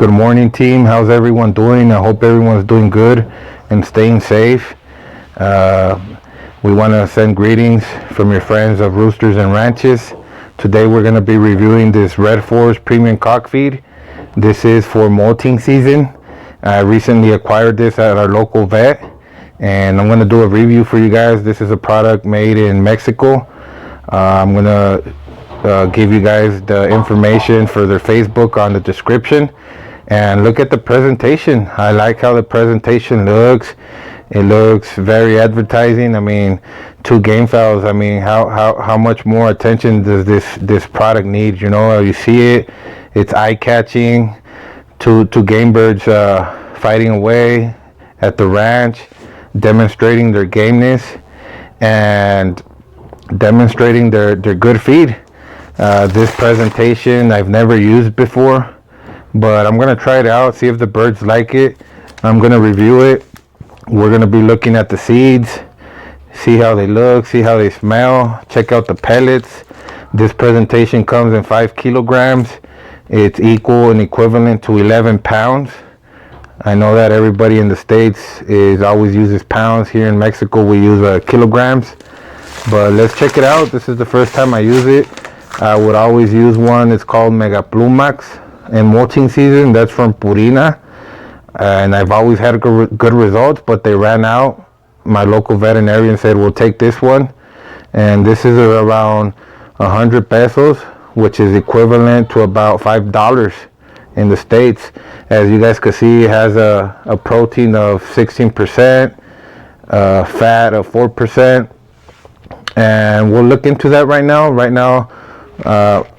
Good morning, team. How's everyone doing? I hope everyone's doing good and staying safe. We want to send greetings from your friends of Roosters and Ranches. Today we're going to be reviewing this Red Forest Premium Cock Feed. This is for molting season. I recently acquired this at our local vet, and I'm going to do a review for you guys. This is a product made in Mexico. I'm going to give you guys the information for their Facebook on the description. And look at the presentation. I like how the presentation looks. It looks very advertising. I mean, 2 game fowls. I mean, how much more attention does this product need? You know, you see it. It's eye-catching. Two game birds fighting away at the ranch, demonstrating their gameness and demonstrating their good feed. This presentation I've never used before, but I'm gonna try it out, see if the birds like it. I'm gonna review it. We're gonna be looking at the seeds, see how they look, see how they smell, check out the pellets. This presentation comes in 5 kilograms. It's equal and equivalent to 11 pounds. I know that everybody in the States always uses pounds. Here in Mexico we use kilograms, but let's check it out. This is the first time I use it. I would always use one. It's called EMPLUME in molting season. That's from Purina, and I've always had good results, but they ran out. My local veterinarian said we'll take this one, and this is around 100 pesos, which is equivalent to about $5 in the States. As you guys can see, it has a protein of 16%, fat of 4%, and we'll look into that right now.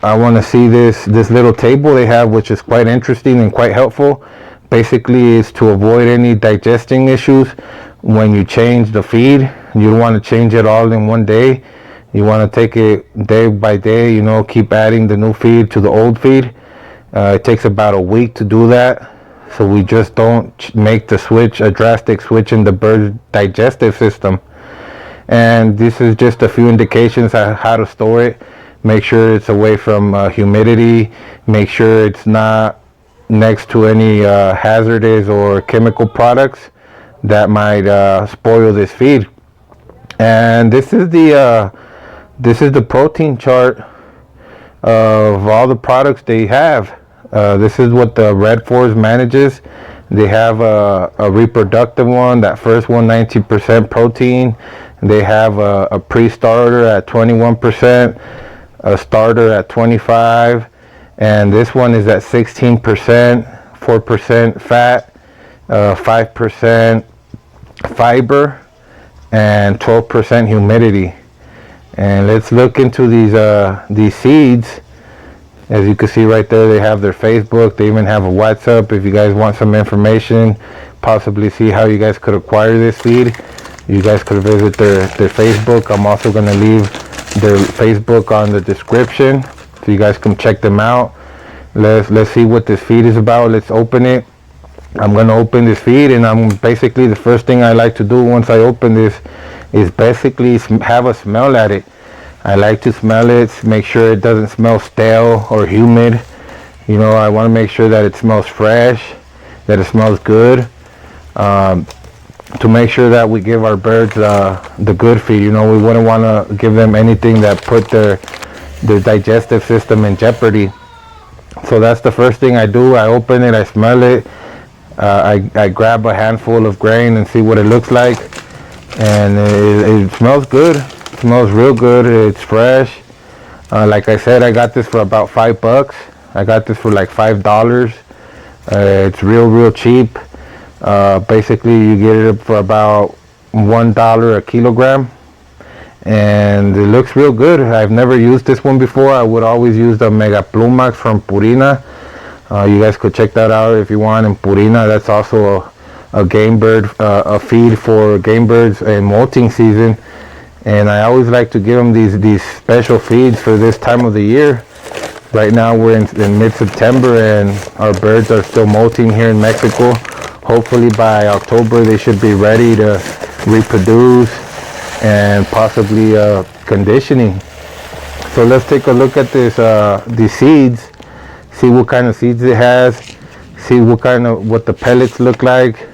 I want to see this little table they have, which is quite interesting and quite helpful. Basically, is to avoid any digesting issues when you change the feed. You don't want to change it all in one day. You want to take it day by day, you know, keep adding the new feed to the old feed. It takes about a week to do that, so we just don't make the switch, a drastic switch in the bird's digestive system. And this is just a few indications on how to store it. Make sure it's away from humidity. Make sure it's not next to any hazardous or chemical products that might spoil this feed. And this is the protein chart of all the products they have. This is what the Red Forest manages. They have a reproductive one. That first one, 19% protein. They have a pre-starter at 21%, a starter at 25%, and this one is at 16%, 4% fat, 5% fiber, and 12% humidity. And let's look into these seeds. As you can see right there, they have their Facebook. They even have a WhatsApp if you guys want some information, possibly see how you guys could acquire this feed. You guys could visit their Facebook. I'm also going to leave their Facebook on the description, so you guys can check them out. Let's see what this feed is about. Let's open it. I'm going to open this feed, and I'm basically, the first thing I like to do once I open this is basically have a smell at it. I like to smell it, make sure it doesn't smell stale or humid. You know, I want to make sure that it smells fresh, that it smells good, to make sure that we give our birds the good feed. You know, we wouldn't want to give them anything that put their digestive system in jeopardy. So that's the first thing I do. I open it, I smell it, I grab a handful of grain and see what it looks like, and it smells good. It smells real good. It's fresh. Like I said, I got this for about $5. I got this for like $5. It's real cheap. Basically, you get it for about $1 a kilogram, and it looks real good. I've never used this one before. I would always use the EMPLUME from Purina. You guys could check that out if you want. In Purina, that's also a game bird, a feed for game birds in molting season. And I always like to give them these special feeds for this time of the year. Right now we're in mid-September, and our birds are still molting here in Mexico. Hopefully by October they should be ready to reproduce and possibly conditioning. So let's take a look at these seeds, see what kind of seeds it has, see what the pellets look like,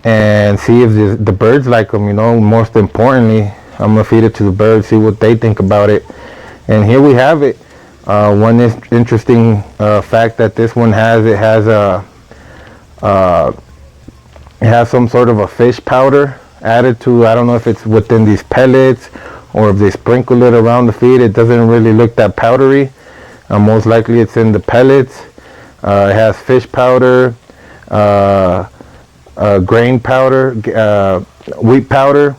and see if the birds like them. You know, most importantly, I'm gonna feed it to the birds, see what they think about it. And here we have it. One interesting fact that this one has, it has some sort of a fish powder added to. I don't know if it's within these pellets or if they sprinkle it around the feed. It doesn't really look that powdery. Most likely it's in the pellets. It has fish powder, grain powder, wheat powder,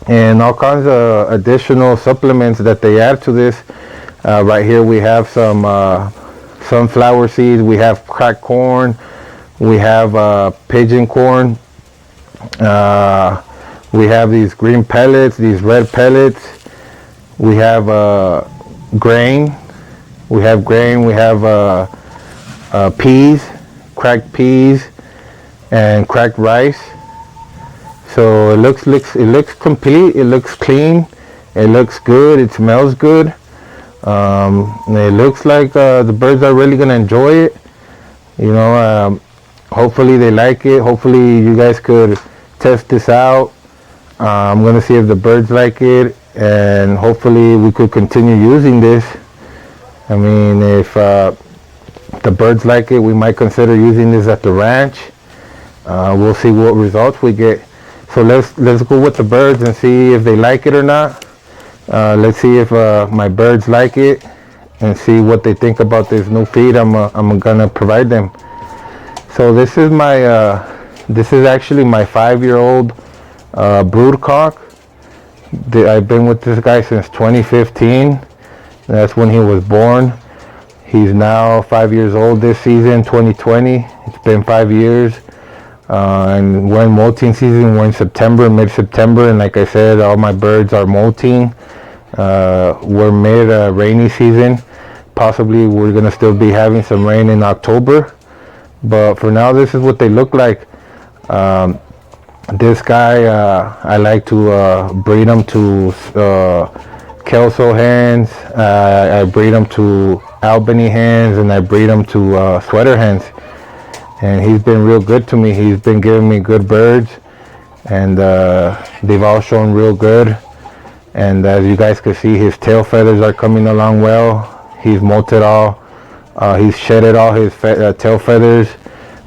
and all kinds of additional supplements that they add to this. Right here we have some sunflower seeds, we have cracked corn, we have pigeon corn, we have these green pellets, these red pellets, we have grain, we have peas, cracked peas, and cracked rice. So it looks complete, it looks clean, it looks good, it smells good. It looks like the birds are really gonna enjoy it. You know, hopefully they like it. Hopefully you guys could test this out. I'm gonna see if the birds like it, and hopefully we could continue using this. I mean, if the birds like it, we might consider using this at the ranch. We'll see what results we get. So let's go with the birds and see if they like it or not. Let's see if my birds like it, and see what they think about this new feed I'm gonna provide them. So this is actually my 5-year-old brood cock. I've been with this guy since 2015. That's when he was born. He's now 5 years old this season, 2020. It's been 5 years. And we're in molting season. We're in September, mid-September, and like I said, all my birds are molting. We're mid rainy season. Possibly we're gonna still be having some rain in October, but for now this is what they look like. This guy, I like to breed them to Kelso hens. I breed them to Albany hens, and I breed them to sweater hens. And he's been real good to me. He's been giving me good birds, and they've all shown real good. And as you guys can see, his tail feathers are coming along well. He's molted all, he's shedded all his tail feathers.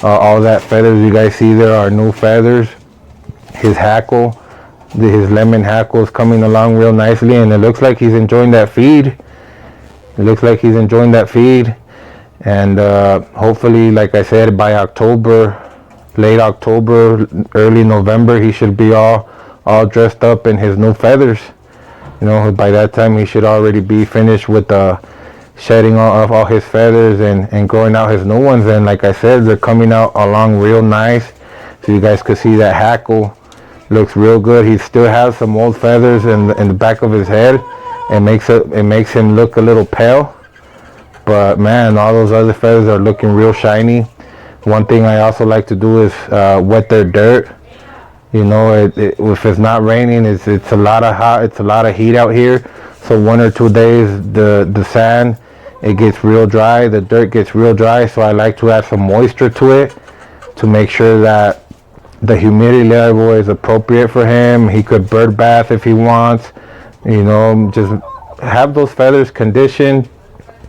All that feathers you guys see there are new feathers. His hackle, his lemon hackle is coming along real nicely, and it looks like he's enjoying that feed. It looks like he's enjoying that feed. And hopefully, like I said, by October, late October, early November, he should be all dressed up in his new feathers. You know, by that time he should already be finished with shedding off all his feathers and growing out his new ones. And like I said, they're coming out along real nice. So you guys could see that hackle looks real good. He still has some old feathers in the back of his head. It makes him look a little pale. But man, all those other feathers are looking real shiny. One thing I also like to do is wet their dirt. You know, if it's not raining, it's a lot of heat out here. So 1 or 2 days, the sand, it gets real dry. The dirt gets real dry. So I like to add some moisture to it to make sure that the humidity level is appropriate for him. He could bird bath if he wants. You know, just have those feathers conditioned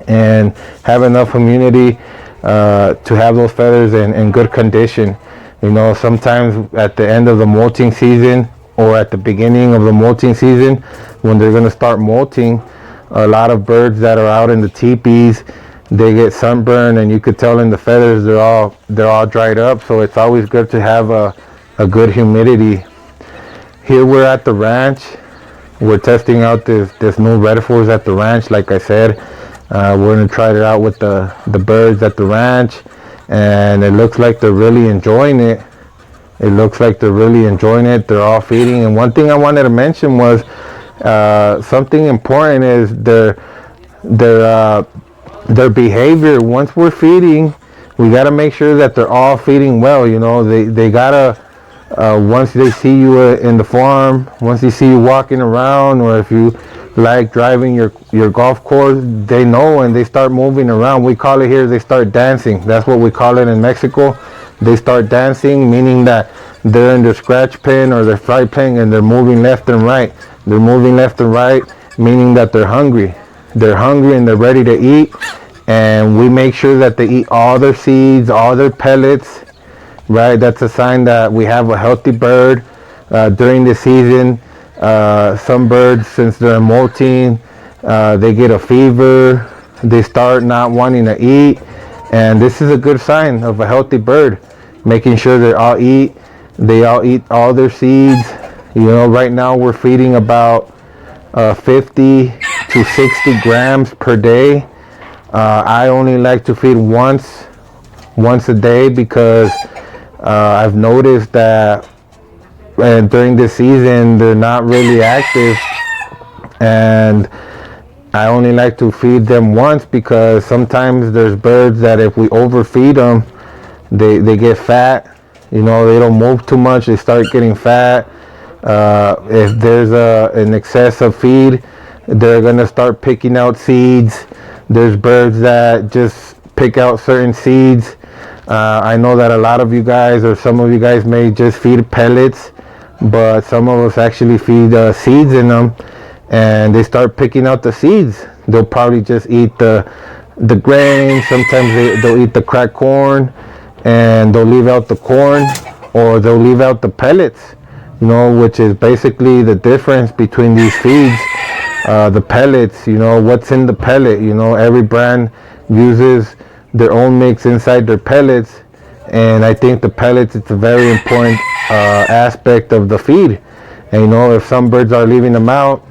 and have enough humidity to have those feathers in good condition. You know, sometimes at the end of the molting season or at the beginning of the molting season, when they're going to start molting, a lot of birds that are out in the teepees, they get sunburned, and you could tell in the feathers they're all dried up. So it's always good to have a good humidity. Here we're at the ranch. We're testing out this new Redfords at the ranch. Like I said, we're going to try it out with the birds at the ranch, and it looks like they're really enjoying it. It looks like they're really enjoying it. They're all feeding. And one thing I wanted to mention was something important is their behavior. Once we're feeding, we got to make sure that they're all feeding well. You know, they gotta once they see you in the farm, once they see you walking around, or if you like driving your golf course, they know and they start moving around. We call it here, they start dancing. That's what we call it in Mexico. They start dancing, meaning that they're in their scratch pin or their fly pin and they're moving left and right. They're moving left and right, meaning that they're hungry. They're hungry and they're ready to eat. And we make sure that they eat all their seeds, all their pellets, right? That's a sign that we have a healthy bird. During the season, some birds, since they're molting, they get a fever, they start not wanting to eat, and this is a good sign of a healthy bird. Making sure they all eat all their seeds. You know, right now we're feeding about 50 to 60 grams per day. I only like to feed once a day because I've noticed that during the season they're not really active, and I only like to feed them once because sometimes there's birds that if we overfeed them, they get fat. You know, they don't move too much, they start getting fat. If there's an excess of feed, they're gonna start picking out seeds. There's birds that just pick out certain seeds. I know that a lot of you guys, or some of you guys, may just feed pellets, but some of us actually feed seeds in them, and they start picking out the seeds. They'll probably just eat the grain. Sometimes they'll eat the cracked corn, and they'll leave out the corn, or they'll leave out the pellets, you know, which is basically the difference between these feeds. The pellets, you know, what's in the pellet, you know, every brand uses their own mix inside their pellets, and I think the pellets, it's a very important aspect of the feed. And you know, if some birds are leaving them out,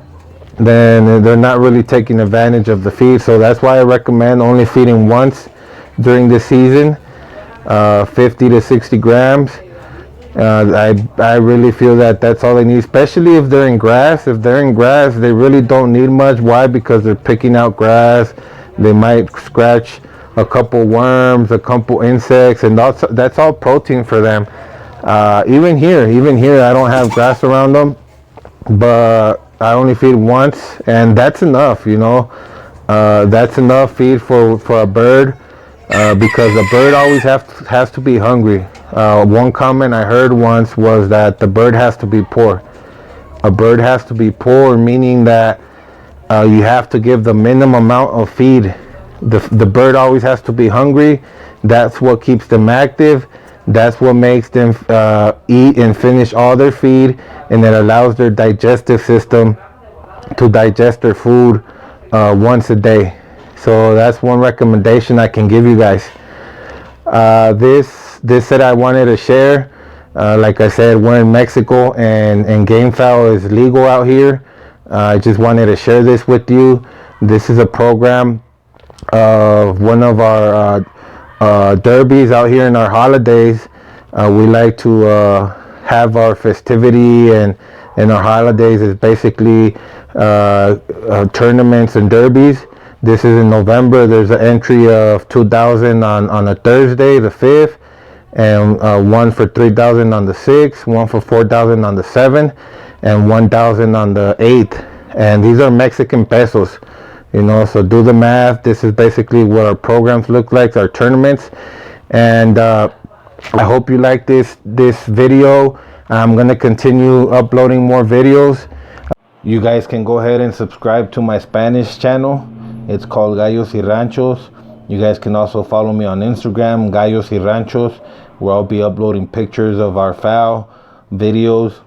then they're not really taking advantage of the feed. So that's why I recommend only feeding once during the season, 50 to 60 grams. I really feel that that's all they need, especially if they're in grass. If they're in grass, they really don't need much. Why? Because they're picking out grass. They might scratch a couple worms, a couple insects, and that's all protein for them. Even here, I don't have grass around them, but I only feed once, and that's enough, you know. That's enough feed for a bird, because a bird always has to be hungry. One comment I heard once was that the bird has to be poor. A bird has to be poor, meaning that you have to give the minimum amount of feed. The bird always has to be hungry. That's what keeps them active. That's what makes them eat and finish all their feed, and it allows their digestive system to digest their food once a day. So that's one recommendation I can give you guys. This that I wanted to share. Like I said, we're in Mexico, and game fowl is legal out here. I just wanted to share this with you. This is a program of one of our derbies out here in our holidays. We like to have our festivity, and our holidays is basically tournaments and derbies. This is in November. There's an entry of 2,000 on a Thursday, the 5th, and one for 3,000 on the 6th, one for 4,000 on the 7th, and 1,000 on the 8th. And these are Mexican pesos, you know, so do the math. This is basically what our programs look like, our tournaments. And I hope you like this video. I'm going to continue uploading more videos. You guys can go ahead and subscribe to my Spanish channel. It's called Gallos y Ranchos. You guys can also follow me on Instagram, Gallos y Ranchos, where I'll be uploading pictures of our fowl, videos,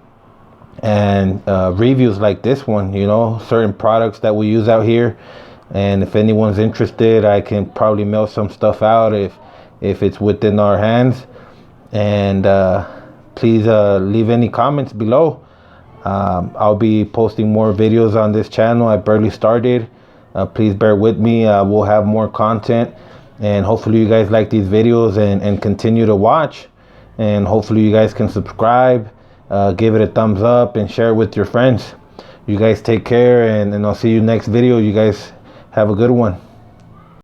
and reviews like this one, you know, certain products that we use out here. And if anyone's interested, I can probably mail some stuff out if it's within our hands. And please leave any comments below. I'll be posting more videos on this channel. I barely started. Please bear with me. We'll have more content, and hopefully you guys like these videos and continue to watch. And hopefully you guys can subscribe, give it a thumbs up, and share it with your friends. You guys take care, and I'll see you next video. You guys have a good one.